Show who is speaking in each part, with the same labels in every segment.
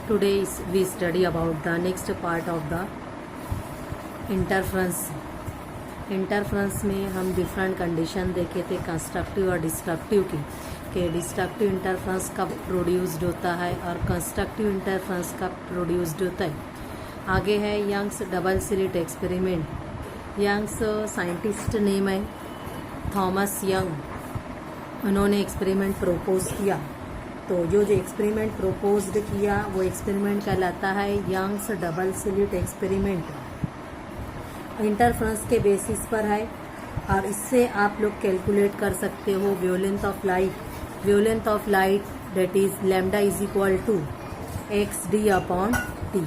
Speaker 1: Today we study about the next part of the interference. Interference में हम different condition देखे थे constructive और डिस्ट्रक्टिव की, कि डिस्ट्रक्टिव इंटरफ्रेंस कब प्रोड्यूस्ड होता है और कंस्ट्रक्टिव इंटरफ्रेंस कब प्रोड्यूस्ड होता है। आगे है Young's double slit experiment. Young's scientist name है थॉमस यंग। उन्होंने एक्सपेरिमेंट प्रोपोज किया, तो जो एक्सपेरिमेंट प्रोपोज्ड किया वो एक्सपेरिमेंट कहलाता है Young's double slit experiment. Interference के बेसिस पर है और इससे आप लोग कैलकुलेट कर सकते हो wavelength of light. Wavelength of light that is lambda is equal to XD upon T।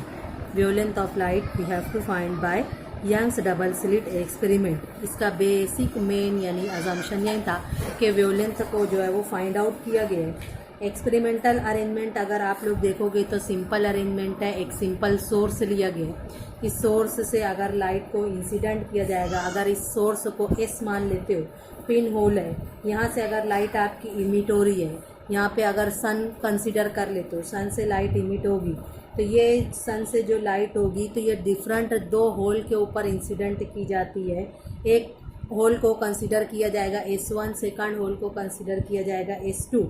Speaker 1: Wavelength of light we have to find by Young's double slit experiment. इसका बेसिक मेन यानी अजम्पशन यही था कि wavelength को जो है वो find out किया गया है। एक्सपेरिमेंटल अरेंजमेंट अगर आप लोग देखोगे तो सिंपल अरेंजमेंट है। एक सिंपल सोर्स लिया गया, इस सोर्स से अगर लाइट को इंसिडेंट किया जाएगा, अगर इस सोर्स को S मान लेते हो, पिन होल है, यहाँ से अगर लाइट आपकी इमिट हो रही है, यहाँ पे अगर सन कंसिडर कर लेते हो, सन से लाइट इमिट होगी, तो ये सन से जो लाइट होगी तो ये डिफरेंट दो होल के ऊपर इंसिडेंट की जाती है। एक होल को कंसिडर किया जाएगा S1, सेकंड होल को कंसिडर किया जाएगा S2।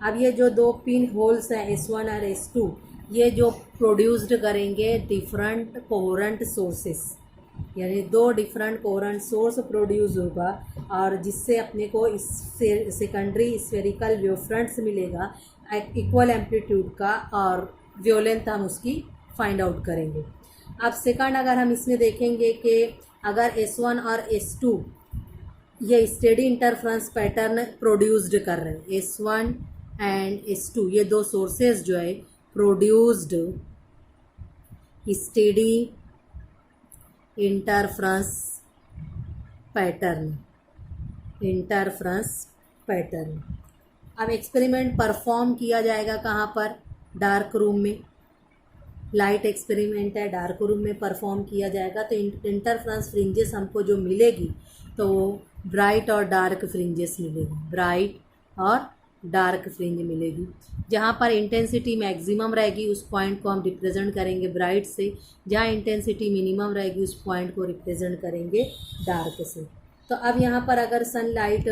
Speaker 1: अब ये जो दो पिन होल्स हैं S1 और S2, ये जो प्रोड्यूस्ड करेंगे डिफरेंट कोहेरेंट सोर्सेस, यानी दो डिफरेंट कोहेरेंट सोर्स प्रोड्यूस होगा और जिससे अपने को इस सेकेंडरी स्फेरिकल वेवफ्रंट्स मिलेगा इक्वल एम्पलीट्यूड का, और वेवलेंथ हम उसकी फाइंड आउट करेंगे। अब सेकंड अगर हम इसमें देखेंगे कि अगर S1 और S2 ये स्टेडी इंटरफ्रेंस पैटर्न प्रोड्यूस्ड कर रहे हैं, S1 एंड S2 ये दो सोर्सेज जो है प्रोड्यूस्ड स्टेडी इंटरफ्रेंस पैटर्न। अब एक्सपेरिमेंट परफॉर्म किया जाएगा कहाँ पर? डार्क रूम में। लाइट एक्सपेरिमेंट है, डार्क रूम में परफॉर्म किया जाएगा। तो इंटरफ्रेंस फ्रिंजेस हमको जो मिलेगी तो ब्राइट और डार्क फ्रिंजेस मिलेगी, ब्राइट और डार्क फ्रिंज मिलेगी। जहाँ पर इंटेंसिटी मैक्सिमम रहेगी उस पॉइंट को हम रिप्रेजेंट करेंगे ब्राइट से, जहाँ इंटेंसिटी मिनिमम रहेगी उस पॉइंट को रिप्रेजेंट करेंगे डार्क से। तो अब यहाँ पर अगर सनलाइट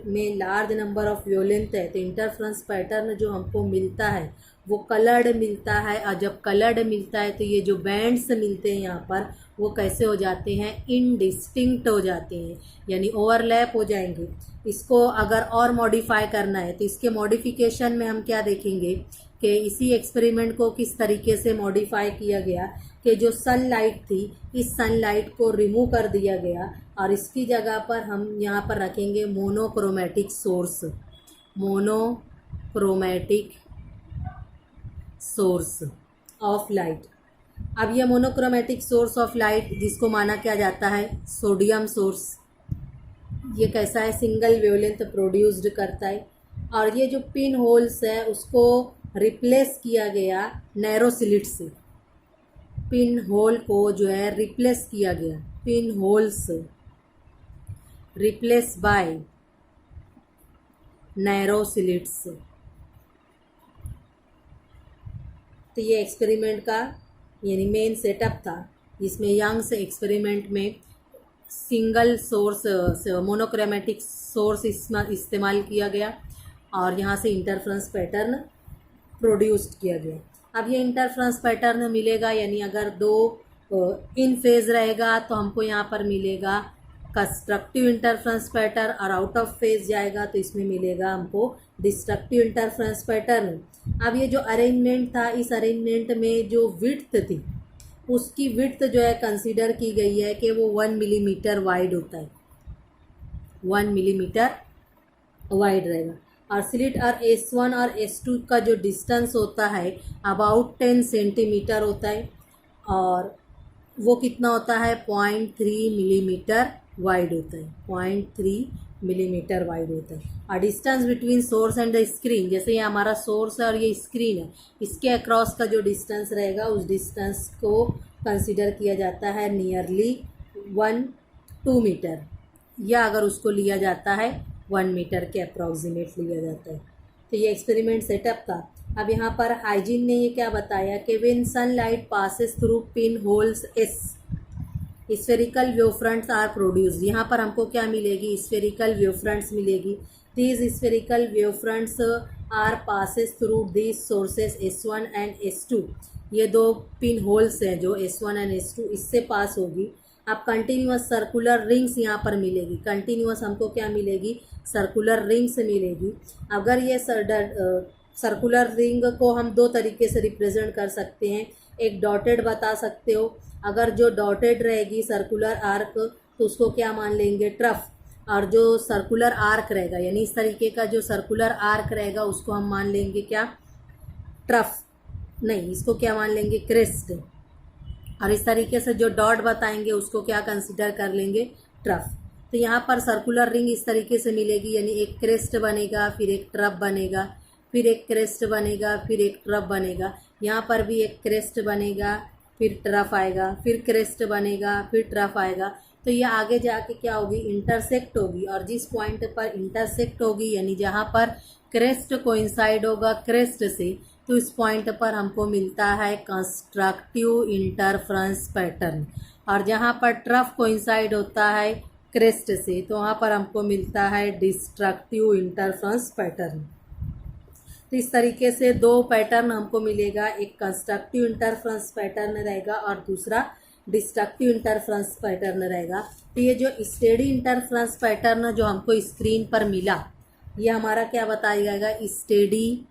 Speaker 1: में लार्ज नंबर ऑफ वेवलेंथ है तो इंटरफ्रेंस पैटर्न जो हमको मिलता है वो कलर्ड मिलता है, और जब कलर्ड मिलता है तो ये जो बैंड्स मिलते हैं यहाँ पर वो कैसे हो जाते हैं? इनडिस्टिंक्ट हो जाते हैं, यानी ओवरलैप हो जाएंगे। इसको अगर और मॉडिफाई करना है तो इसके मॉडिफिकेशन में हम क्या देखेंगे कि इसी एक्सपेरिमेंट को किस तरीके से मॉडिफाई किया गया कि जो सनलाइट थी इस सनलाइट को रिमूव कर दिया गया और इसकी जगह पर हम यहाँ पर रखेंगे monochromatic source. Monochromatic source of light. अब यह मोनोक्रोमेटिक सोर्स ऑफ लाइट जिसको माना क्या जाता है सोडियम सोर्स, ये कैसा है? सिंगल वेवलेंथ प्रोड्यूस्ड करता है। और ये जो पिन होल्स है उसको रिप्लेस किया गया नैरो स्लिट से। पिन होल को जो है रिप्लेस किया गया, pin holes replace by narrow slits. तो ये एक्सपेरिमेंट का यानी मेन सेटअप था, जिसमें यंग्स एक्सपेरिमेंट में सिंगल सोर्स मोनोक्रोमेटिक सोर्स इस्तेमाल किया गया और यहाँ से इंटरफ्रेंस पैटर्न प्रोड्यूस्ड किया गया। अब ये इंटरफ्रेंस पैटर्न मिलेगा, यानी अगर दो इन फेज रहेगा तो हमको यहाँ पर मिलेगा कंस्ट्रक्टिव इंटरफ्रेंस पैटर्न, और आउट ऑफ फेज जाएगा तो इसमें मिलेगा हमको डिस्ट्रक्टिव इंटरफ्रेंस पैटर्न। अब ये जो अरेंजमेंट था, इस अरेंजमेंट में जो विड्थ थी उसकी विड्थ जो है कंसीडर की गई है कि वो 1 मिलीमीटर वाइड होता है, 1 मिलीमीटर वाइड रहेगा। और स्लिट और S1 और S2 का जो डिस्टेंस होता है अबाउट 10 सेंटीमीटर होता है, और वो कितना होता है? 0.3 मिलीमीटर वाइड होता है, 0.3 मिलीमीटर वाइड होता है। और distance between source and the screen, जैसे ये हमारा सोर्स है और ये स्क्रीन है, इसके अक्रॉस का जो डिस्टेंस रहेगा उस डिस्टेंस को कंसिडर किया जाता है नियरली 2 मीटर, या अगर उसको लिया जाता है 1 मीटर के अप्रॉक्सीमेट लिया जाता है। तो ये एक्सपेरिमेंट सेटअप था। अब यहाँ पर हाइजीन ने ये क्या बताया कि when sunlight passes through pin holes as spherical wave fronts are produced. यहाँ पर हमको क्या मिलेगी, स्फेरिकल वेव फ्रंट्स मिलेगी। These spherical wave fronts are passes through these sources S1 and S2। ये दो पिन होल्स हैं जो S1 एंड S2, इससे पास होगी। अब कंटिन्यूअस सर्कुलर रिंग्स यहाँ पर मिलेगी। कंटिन्यूअस हमको क्या मिलेगी, सर्कुलर रिंग्स मिलेगी। अगर ये सर्कुलर रिंग को हम दो तरीके से रिप्रेजेंट कर सकते हैं। एक डॉटेड बता सकते हो, अगर जो डॉटेड रहेगी सर्कुलर आर्क तो उसको क्या मान लेंगे, ट्रफ। और जो सर्कुलर आर्क रहेगा यानी इस तरीके का जो सर्कुलर आर्क रहेगा उसको हम मान लेंगे क्या, ट्रफ नहीं, इसको क्या मान लेंगे, क्रेस्ट। और इस तरीके से जो डॉट बताएंगे उसको क्या कंसिडर कर लेंगे, ट्रफ। तो यहाँ पर सर्कुलर रिंग इस तरीके से मिलेगी, यानी एक क्रेस्ट बनेगा, फिर एक ट्रफ बनेगा, फिर एक क्रेस्ट बनेगा, फिर एक ट्रफ बनेगा। यहाँ पर भी एक क्रेस्ट बनेगा, फिर ट्रफ आएगा, फिर क्रेस्ट बनेगा, फिर ट्रफ आएगा। तो ये आगे जाके क्या होगी, इंटरसेक्ट होगी। और जिस पॉइंट पर इंटरसेक्ट होगी यानी जहाँ पर क्रेस्ट कोइंसाइड होगा क्रेस्ट से, तो इस पॉइंट पर हमको मिलता है कंस्ट्रक्टिव इंटरफ्रेंस पैटर्न। और जहाँ पर ट्रफ कोइंसाइड होता है क्रेस्ट से, तो वहाँ पर हमको मिलता है डिस्ट्रक्टिव इंटरफ्रेंस पैटर्न। तो इस तरीके से दो पैटर्न हमको मिलेगा, एक कंस्ट्रक्टिव इंटरफ्रेंस पैटर्न रहेगा और दूसरा डिस्ट्रक्टिव इंटरफ्रेंस पैटर्न रहेगा। तो ये जो स्टेडी इंटरफ्रेंस पैटर्न जो हमको स्क्रीन पर मिला, ये हमारा क्या बताया जाएगा, steady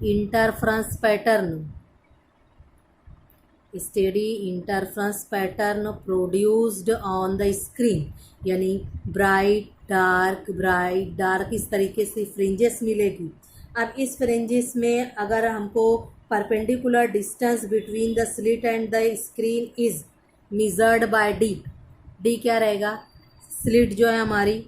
Speaker 1: interference pattern. Steady interference pattern produced on the screen, यानी ब्राइट डार्क इस तरीके से फ्रिंजेस मिलेगी। अब इस फ्रिंजेस में अगर हमको perpendicular distance between the slit and the screen is measured by D क्या रहेगा, स्लिट जो है हमारी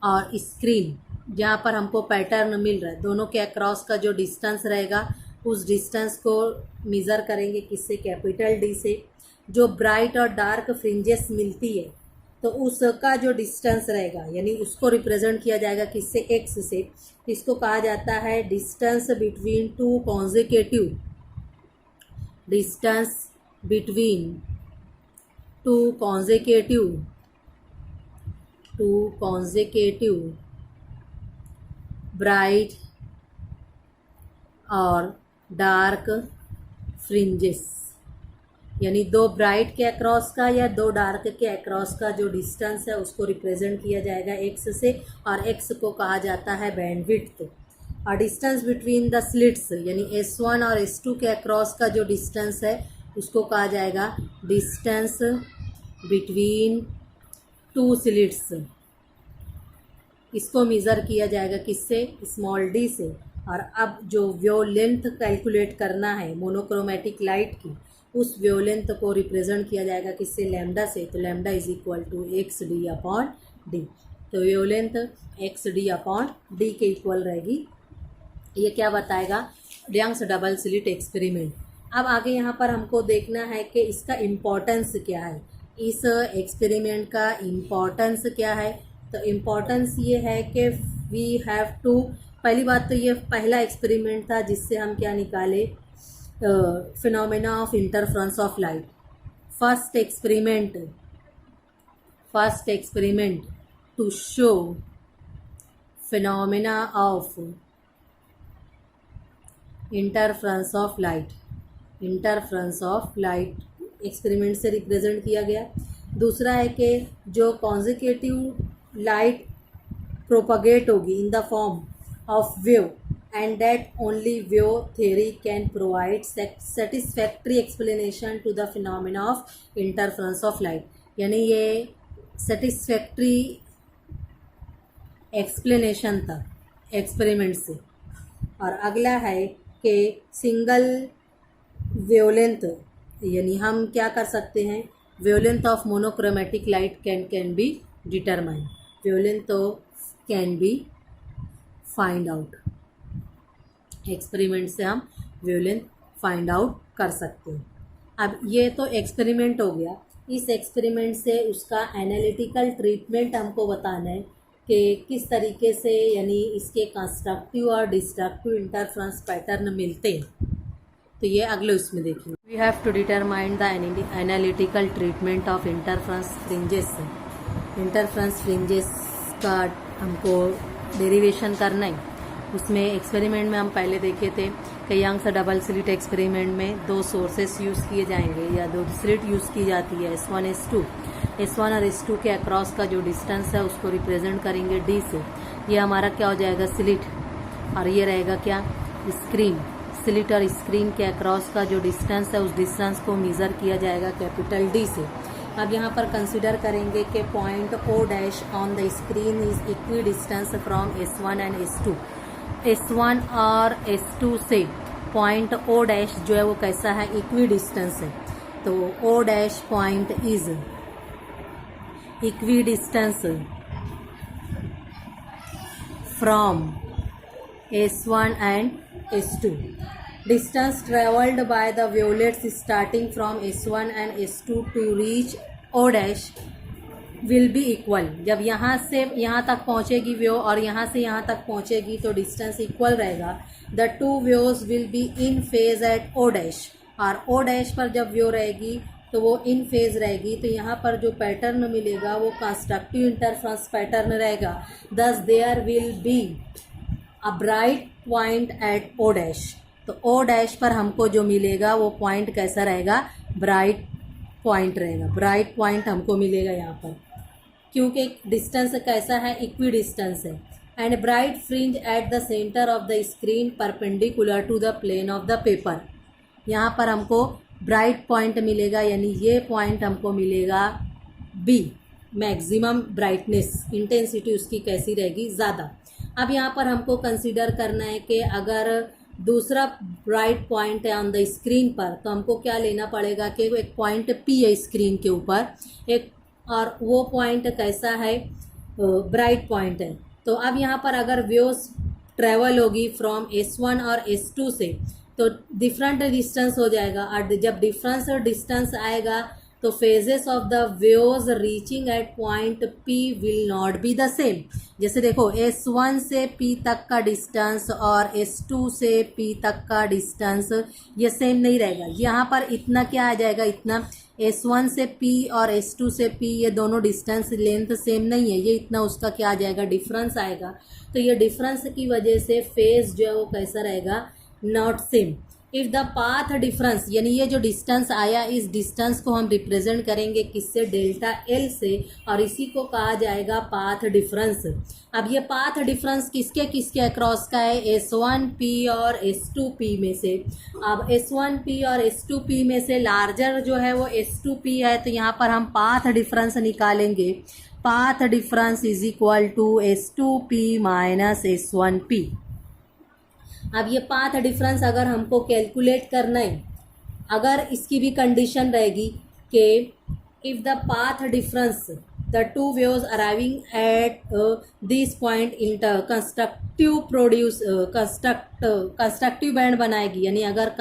Speaker 1: और स्क्रीन जहाँ पर हमको पैटर्न मिल रहा है, दोनों के अक्रॉस का जो डिस्टेंस रहेगा उस डिस्टेंस को मेज़र करेंगे किससे, कैपिटल डी से। जो ब्राइट और डार्क फ्रिंजेस मिलती है तो उसका जो डिस्टेंस रहेगा यानी उसको रिप्रेजेंट किया जाएगा किससे, एक्स से। इसको कहा जाता है distance between two consecutive, distance between two consecutive bright और डार्क फ्रिंजेस, यानी दो ब्राइट के अक्रॉस का या दो डार्क के अक्रॉस का जो डिस्टेंस है उसको रिप्रेजेंट किया जाएगा एक्स से, और एक्स को कहा जाता है बैंडविड्थ। और डिस्टेंस बिटवीन द स्लिट्स यानी S1 और S2 के अक्रॉस का जो डिस्टेंस है उसको कहा जाएगा डिस्टेंस बिटवीन टू स्लिट्स। इसको मेज़र किया जाएगा किससे, स्मॉल डी से। और अब जो वेवलेंथ कैलकुलेट करना है मोनोक्रोमेटिक लाइट की, उस वेवलेंथ को रिप्रेजेंट किया जाएगा किससे, लैम्डा से। तो lambda is equal to x D upon D. तो wavelength x D upon D के इक्वल रहेगी। ये क्या बताएगा, यंग्स डबल स्लिट एक्सपेरिमेंट। अब आगे यहाँ पर हमको देखना है कि इसका इम्पोर्टेंस क्या है, इस एक्सपेरिमेंट का इम्पोर्टेंस क्या है। तो इम्पोर्टेंस ये है कि वी हैव टू, पहली बात तो ये पहला एक्सपेरिमेंट था जिससे हम क्या निकाले, phenomena of interference of light. First experiment to show phenomena of interference of light experiment से रिप्रेजेंट किया गया। दूसरा है कि जो कॉन्जिक्यूटिव लाइट प्रोपगेट होगी in the form of wave, and that only wave theory can provide satisfactory explanation to the phenomena of interference of light, यानी ये satisfactory explanation था एक्सपेरिमेंट से। और अगला है कि सिंगल वेवलेंथ, यानी हम क्या कर सकते हैं, wavelength of monochromatic light can be determine, wavelength can be find out. Experiment से हम वेवलेंथ फाइंड आउट कर सकते हैं। अब ये तो एक्सपेरिमेंट हो गया। इस एक्सपेरिमेंट से उसका एनालिटिकल ट्रीटमेंट हमको बताना है कि किस तरीके से यानी इसके कंस्ट्रक्टिव और डिस्ट्रक्टिव इंटरफ्रेंस पैटर्न मिलते हैं, तो ये अगले उसमें देखेंगे। We have to determine the analytical treatment of interference fringes. Interference fringes का हमको डेरिवेशन करना है। उसमें एक्सपेरिमेंट में हम पहले देखे थे कि यंग्स डबल स्लिट एक्सपेरिमेंट में दो सोर्सेस यूज़ किए जाएंगे या दो स्लिट यूज़ की जाती है, S1 S2। S1 और S2 के अक्रॉस का जो डिस्टेंस है उसको रिप्रेजेंट करेंगे D से। ये हमारा क्या हो जाएगा, स्लिट, और ये रहेगा क्या, स्क्रीन। स्लिट और स्क्रीन के अक्रॉस का जो डिस्टेंस है उस डिस्टेंस को मेज़र किया जाएगा कैपिटल D से। अब यहाँ पर कंसिडर करेंगे कि point O dash on the screen is equi distance from S1 and S2। S1 और S2 से पॉइंट O डैश जो है वो कैसा है, इक्वी डिस्टेंस है। तो O dash point is equi distance from S1 and S2। Distance travelled by the wavelets starting from S1 and S2 to reach O dash will be equal. जब यहाँ से यहाँ तक पहुँचेगी वेव और यहाँ से यहाँ तक पहुँचेगी तो डिस्टेंस इक्वल रहेगा। The two waves will be in phase at O dash, और O डैश पर जब वेव रहेगी तो वो इन फेज रहेगी। तो यहाँ पर जो पैटर्न मिलेगा वो कंस्ट्रक्टिव इंटरफ्रेंस पैटर्न रहेगा। Thus there will be a bright point at O dash. तो O डैश पर हमको जो मिलेगा वो पॉइंट कैसा रहेगा, ब्राइट पॉइंट रहेगा। ब्राइट पॉइंट हमको मिलेगा यहाँ पर, क्योंकि डिस्टेंस कैसा है, इक्वी डिस्टेंस है। And bright fringe at the centre of the screen perpendicular to the plane of the paper. यहाँ पर हमको ब्राइट पॉइंट मिलेगा, यानी ये पॉइंट हमको मिलेगा B, मैक्सिमम ब्राइटनेस, इंटेंसिटी उसकी कैसी रहेगी, ज़्यादा। अब यहाँ पर हमको कंसिडर करना है कि अगर दूसरा ब्राइट पॉइंट है ऑन द स्क्रीन पर, तो हमको क्या लेना पड़ेगा कि एक पॉइंट P है स्क्रीन के ऊपर एक, और वो पॉइंट कैसा है, ब्राइट पॉइंट है। तो अब यहाँ पर अगर वेव्स ट्रेवल होगी फ्रॉम S1 और S2 से तो डिफरेंट डिस्टेंस हो जाएगा, और जब डिफरेंस और डिस्टेंस आएगा तो phases of the waves reaching at point P will not be the same. जैसे देखो S1 से P तक का डिस्टेंस और S2 से P तक का डिस्टेंस ये सेम नहीं रहेगा। यहाँ पर इतना क्या आ जाएगा, इतना S1 से P और S2 से P ये दोनों डिस्टेंस लेंथ सेम नहीं है, ये इतना उसका क्या आ जाएगा, डिफरेंस आएगा। तो ये डिफरेंस की वजह से फेज जो है वो कैसा रहेगा, not same. If the path difference, यानी ये जो डिस्टेंस आया इस डिस्टेंस को हम रिप्रेजेंट करेंगे किससे, डेल्टा L से, और इसी को कहा जाएगा पाथ डिफरेंस। अब ये पाथ डिफरेंस किसके किसके अक्रॉस का है, S1P और S2P में से। अब S1P और S2P में से लार्जर जो है वो S2P है, तो यहाँ पर हम पाथ डिफरेंस निकालेंगे। Path difference is equal to S2P minus S1P। अब ये पाथ डिफरेंस अगर हमको कैलकुलेट करना है, अगर इसकी भी कंडीशन रहेगी कि if the path difference the two waves arriving at this point inter constructive band बनाएगी, यानी अगर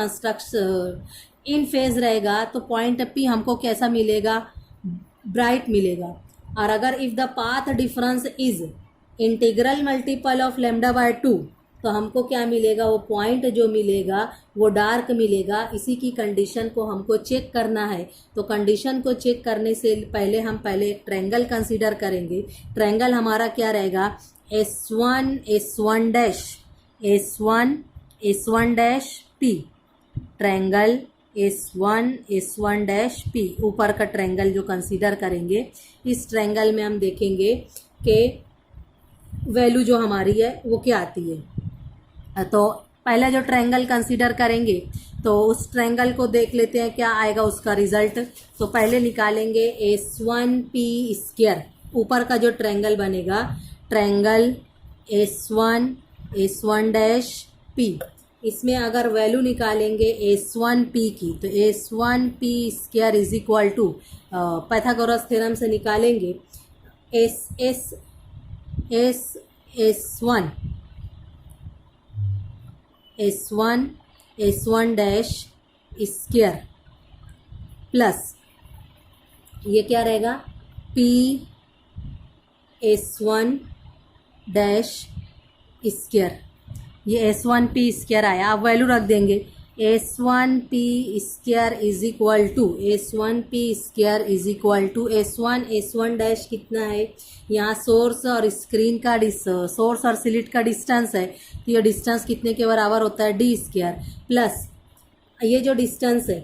Speaker 1: इन फेज रहेगा तो पॉइंट P हमको कैसा मिलेगा, ब्राइट मिलेगा। और अगर if the path difference is integral multiple of lambda by 2 तो हमको क्या मिलेगा, वो पॉइंट जो मिलेगा वो डार्क मिलेगा। इसी की कंडीशन को हमको चेक करना है। तो कंडीशन को चेक करने से पहले हम एक ट्रायंगल कंसीडर करेंगे। ट्रायंगल हमारा क्या रहेगा, S1 S1 dash S1 S1 dash P, triangle S1 S1 dash P, ऊपर का ट्रायंगल जो कंसीडर करेंगे। इस ट्रायंगल में हम देखेंगे कि वैल्यू जो हमारी है वो क्या आती है। तो पहला जो ट्रायंगल कंसीडर करेंगे तो उस ट्रायंगल को देख लेते हैं क्या आएगा उसका रिजल्ट। तो पहले निकालेंगे S1P स्क्वायर, ऊपर का जो ट्रायंगल बनेगा, triangle S1 S1 dash P, इसमें अगर वैल्यू निकालेंगे S1P की तो S1P square is equal to Pythagoras theorem से निकालेंगे S1 डैश स्क्वायर प्लस ये क्या रहेगा P S1 डैश स्क्वायर, ये S1P स्क्वायर आया। अब वैल्यू रख देंगे S1P square is equal to S1P square is equal to S1 dash कितना है, यहाँ सोर्स और स्क्रीन का सोर्स और स्लिट का डिस्टेंस है, तो ये डिस्टेंस कितने के बराबर होता है D स्क्वायर, प्लस ये जो डिस्टेंस है,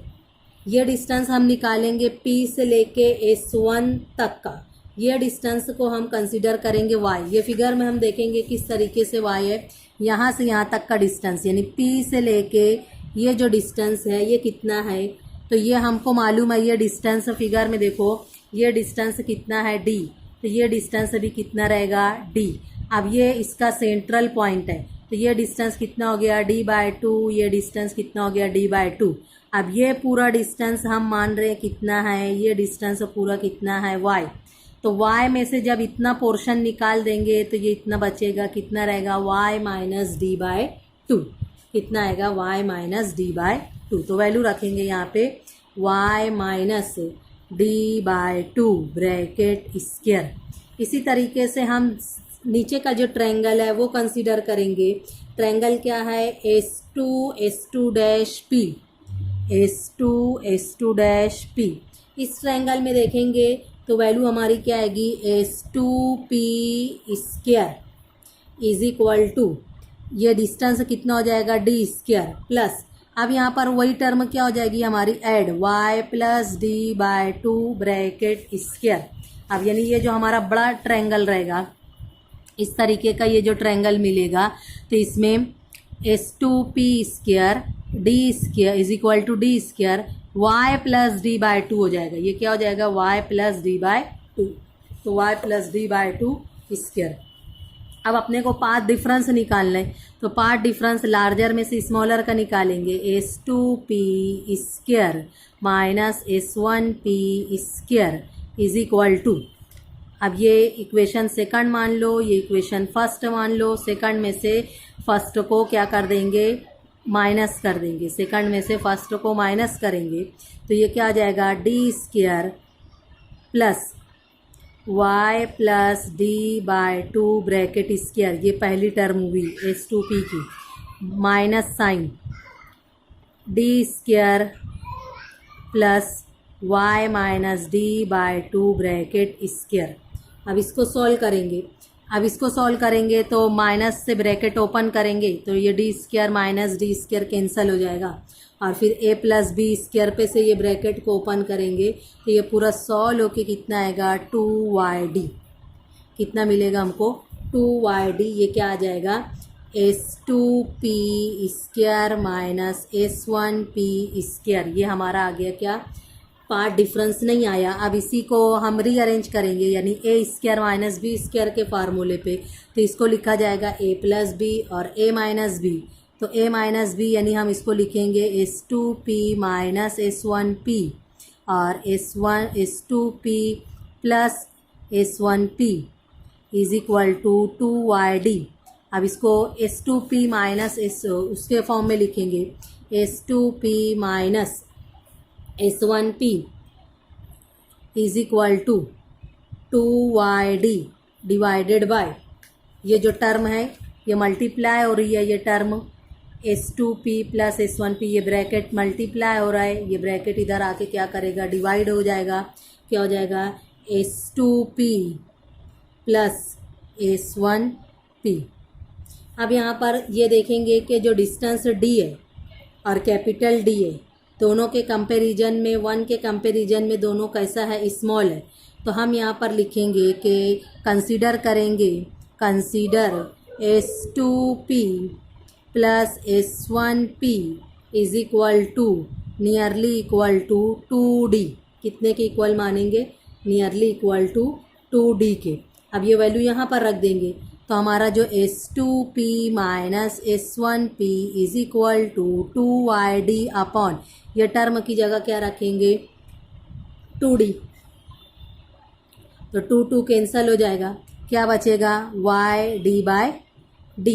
Speaker 1: ये डिस्टेंस हम निकालेंगे P से लेके S1 तक का, ये डिस्टेंस को हम कंसीडर करेंगे y। ये फिगर में हम देखेंगे किस तरीके से y है, यहाँ से यहाँ तक का डिस्टेंस यानी P से लेके ये जो डिस्टेंस है ये कितना है, तो ये हमको मालूम है, ये डिस्टेंस फिगर में देखो, ये डिस्टेंस कितना है D, तो ये डिस्टेंस भी कितना रहेगा D। अब ये इसका सेंट्रल पॉइंट है, तो ये डिस्टेंस कितना हो गया D/2, ये डिस्टेंस कितना हो गया D/2। अब ये पूरा डिस्टेंस हम मान रहे हैं कितना है, ये डिस्टेंस पूरा कितना है y, तो y में से जब इतना पोर्शन निकाल देंगे तो ये इतना बचेगा, कितना रहेगा y माइनस D/2, कितना आएगा y माइनस D/2। तो वैल्यू रखेंगे यहाँ पे y minus D/2 bracket square. इसी तरीके से हम नीचे का जो ट्रायंगल है वो कंसीडर करेंगे। ट्रायंगल क्या है, S2 dash P, S2 dash P। इस ट्रायंगल में देखेंगे तो वैल्यू हमारी क्या आएगी, S2P square is equal to, ये डिस्टेंस कितना हो जाएगा D स्क्वायर, प्लस अब यहाँ पर वही टर्म क्या हो जाएगी हमारी add y plus D/2 bracket square. अब यानी ये जो हमारा बड़ा ट्रायंगल रहेगा, इस तरीके का ये जो ट्रायंगल मिलेगा, तो इसमें S2P square D square is equal to D square y plus D/2 हो जाएगा। ये क्या हो जाएगा y प्लस D/2, तो y प्लस D/2 स्क्वायर। अब अपने को पाथ डिफरेंस निकालना है, तो पाथ डिफरेंस लार्जर में से स्मॉलर का निकालेंगे, S2P square minus S1P square is equal to, अब ये इक्वेशन सेकंड मान लो, ये इक्वेशन फर्स्ट मान लो। सेकंड में से फर्स्ट को क्या कर देंगे, माइनस कर देंगे, सेकंड में से फर्स्ट को माइनस करेंगे, तो ये क्या आ जाएगा D square plus y plus D/2 bracket square, ये पहली टर्म हुई S2P की, minus sign D square plus y minus D/2 bracket square. अब इसको सॉल्व करेंगे, तो माइनस से ब्रैकेट ओपन करेंगे तो ये D square minus D square cancel हो जाएगा, और फिर a प्लस बी स्क्वायर पे से ये ब्रैकेट को ओपन करेंगे तो ये पूरा सॉल्व होके कितना आएगा 2yD, कितना मिलेगा हमको 2yD। ये क्या आ जाएगा S2P square minus S1P square, ये हमारा आ गया क्या, पार्ट डिफरेंस नहीं आया। अब इसी को हम रीअरेंज करेंगे यानी a square minus B square के फार्मूले पे, तो इसको लिखा जाएगा a प्लस बी और a माइनस बी, तो a माइनस बी यानी हम इसको लिखेंगे S2P माइनस S1P और S2P plus S1P is equal to 2yD। अब इसको S2P माइनस उसके फॉर्म में लिखेंगे, S2P minus S1P is equal to 2yD divided by, ये जो टर्म है ये मल्टीप्लाई हो रही है, ये टर्म S2P प्लस S1P, ये ब्रैकेट मल्टीप्लाई हो रहा है, ये ब्रैकेट इधर आके क्या करेगा डिवाइड हो जाएगा, क्या हो जाएगा S2P प्लस S1P। अब यहाँ पर ये देखेंगे कि जो डिस्टेंस D है और कैपिटल D है, दोनों के कंपैरिजन में, वन के कंपैरिजन में दोनों कैसा है, स्मॉल है, तो हम यहाँ पर लिखेंगे कि कंसीडर करेंगे, consider S2P plus S1P is equal to nearly equal to 2D, कितने के इक्वल मानेंगे, नियरली इक्वल टू 2D के। अब ये वैल्यू यहाँ पर रख देंगे, तो हमारा जो S2P minus S1P is equal to 2yD upon, ये टर्म की जगह क्या रखेंगे 2D, तो 2 कैंसिल हो जाएगा, क्या बचेगा yD/D।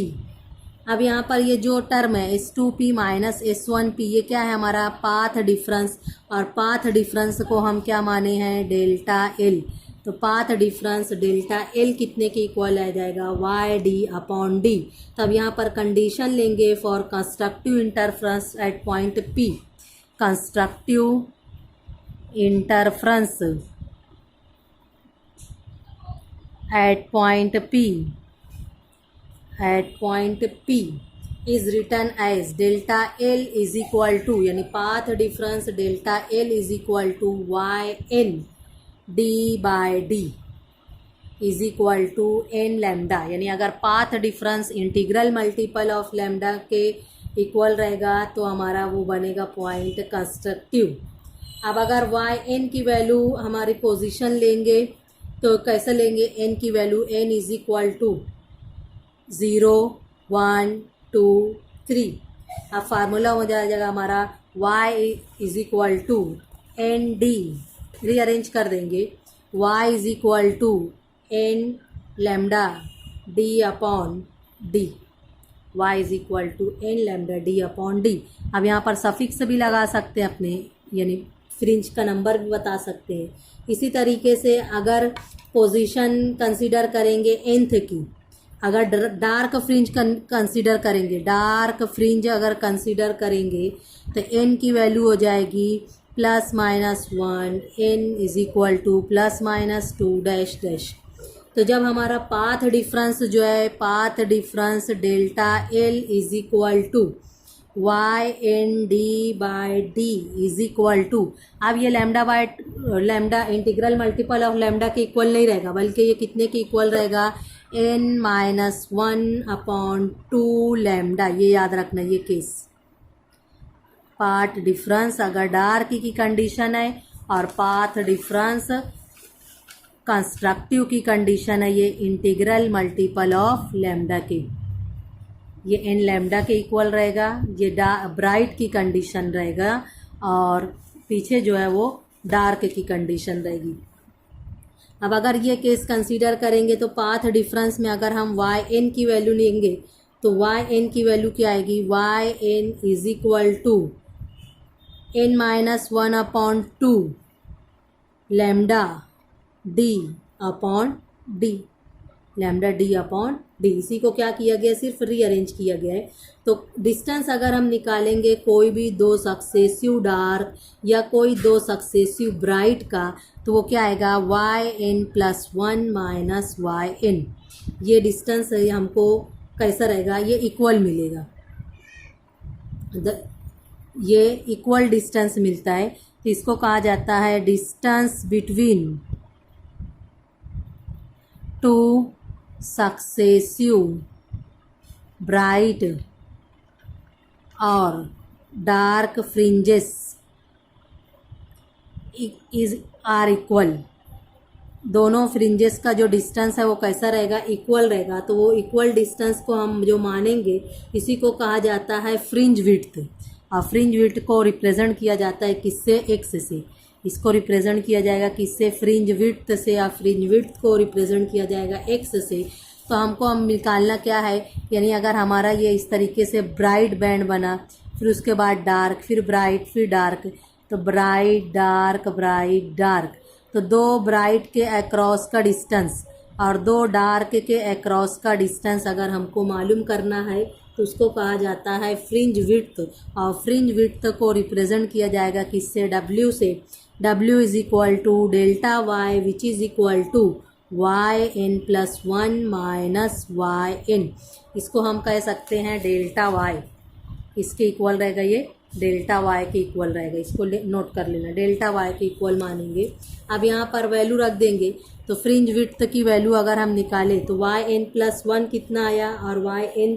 Speaker 1: अब यहाँ पर ये जो टर्म है S2P माइनस S1P, ये क्या है हमारा पाथ डिफरेंस, और पाथ डिफरेंस को हम क्या माने हैं डेल्टा L, तो पाथ डिफरेंस डेल्टा एल कितने के इक्वल आ जाएगा, वाई डी अपॉन डी। तब यहाँ पर कंडीशन लेंगे for constructive interference at point P. Constructive interference at point P is written as delta L is equal to, यानी path difference delta L is equal to yn d by d is equal to n lambda। यानी अगर path difference integral multiple of lambda के equal रहेगा तो हमारा वो बनेगा point constructive. अब अगर वाई एन की वैल्यू हमारी पोजीशन लेंगे तो कैसे लेंगे, n की value n is equal to 0 1 2 3। अब फार्मूला हो जाएगा हमारा y is equal to n d, rearrange कर देंगे, y is equal to n lambda d upon d, y is equal to n lambda d upon d. अब यहाँ पर suffix भी लगा सकते हैं अपने, यानी फ्रिंज का नंबर भी बता सकते हैं। इसी तरीके से अगर पोजीशन कंसीडर करेंगे nth की, अगर डार्क फ्रिंज कंसीडर करेंगे, डार्क फ्रिंज अगर कंसीडर करेंगे तो n की वैल्यू हो जाएगी ±1, n is equal to ±2 dash dash. तो जब हमारा पाथ डिफरेंस जो है, path difference delta l is equal to y n d by d is equal to, अब ये lambda integral multiple of lambda के इक्वल नहीं रहेगा, बल्कि ये कितने के इक्वल रहेगा, n-1 अपॉन 2 लैम्डा। ये याद रखना, ये केस पाथ डिफरेंस अगर डार्क की कंडीशन है और पाथ डिफरेंस कंस्ट्रक्टिव की कंडीशन है, ये इंटीग्रल मल्टीपल ऑफ लैम्डा के, ये n लैम्डा के इक्वल रहेगा, ये ब्राइट की कंडीशन रहेगा और पीछे जो है वो डार्क की कंडीशन रहेगी। अब अगर ये केस कंसीडर करेंगे तो पाथ डिफरेंस में अगर हम वाई एन की वैल्यू लेंगे तो वाई एन की वैल्यू क्या आएगी, y n is equal to n-1 upon 2 lambda d upon d, lambda d upon d. इसी को क्या किया गया, सिर्फ रीअरेंज किया गया है। तो डिस्टेंस अगर हम निकालेंगे कोई भी दो सक्सेसिव डार्क या कोई दो सक्सेसिव ब्राइट का, तो वो क्या आएगा, yn+1 माइनस yn। ये डिस्टेंस हमको कैसा रहेगा, ये इक्वल मिलेगा, ये इक्वल डिस्टेंस मिलता है। तो इसको कहा जाता है distance between two successive bright और डार्क फ्रिंजेस आर इक्वल। दोनों फ्रिंजेस का जो डिस्टेंस है वो कैसा रहेगा, इक्वल रहेगा। तो वो इक्वल डिस्टेंस को हम जो मानेंगे, इसी को कहा जाता है फ्रिंज विड्थ। और फ्रिंज विड्थ को रिप्रेजेंट किया जाता है किससे, एक्स से। इसको रिप्रेजेंट किया जाएगा किससे, फ्रिंज विड्थ से, या फ्रिंज विड्थ को रिप्रेजेंट किया जाएगा एक्स से। तो हमको हम निकालना क्या है, यानी अगर हमारा ये इस तरीके से ब्राइट बैंड बना, फिर उसके बाद डार्क, फिर ब्राइट, फिर डार्क, तो ब्राइट डार्क ब्राइट डार्क। तो दो ब्राइट के अक्रॉस का डिस्टेंस और दो डार्क के अक्रॉस का डिस्टेंस अगर हमको मालूम करना है तो उसको कहा जाता है फ्रिंज विड्थ। और फ्रिंज विड्थ को रिप्रेजेंट किया जाएगा किससे, W से। W is equal to delta y which is equal to yn+1 minus yn। इसको हम कह सकते हैं डेल्टा वाई, इसके इक्वल रहेगा, ये डेल्टा वाई के इक्वल रहेगा। इसको नोट कर लेना, डेल्टा वाई के इक्वल मानेंगे। अब यहाँ पर वैल्यू रख देंगे, तो फ्रिंज विड्थ की वैल्यू अगर हम निकालें तो yn+1 कितना आया, और yn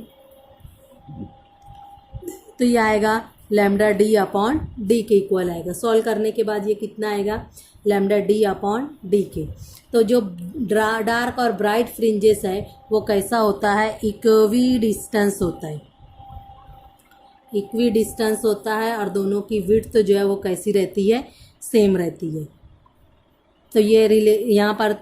Speaker 1: तो ये आएगा लैम्डा डी अपॉन डी के इक्वल आएगा। सॉल्व करने के बाद ये कितना आएगा, लैम्डा डी अपॉन डी के। तो जो डार्क और ब्राइट फ्रिंजेस है वो कैसा होता है, इक्वी डिस्टेंस होता है, इक्वी डिस्टेंस होता है, और दोनों की विड्थ जो है वो कैसी रहती है, सेम रहती है। तो ये यहाँ पर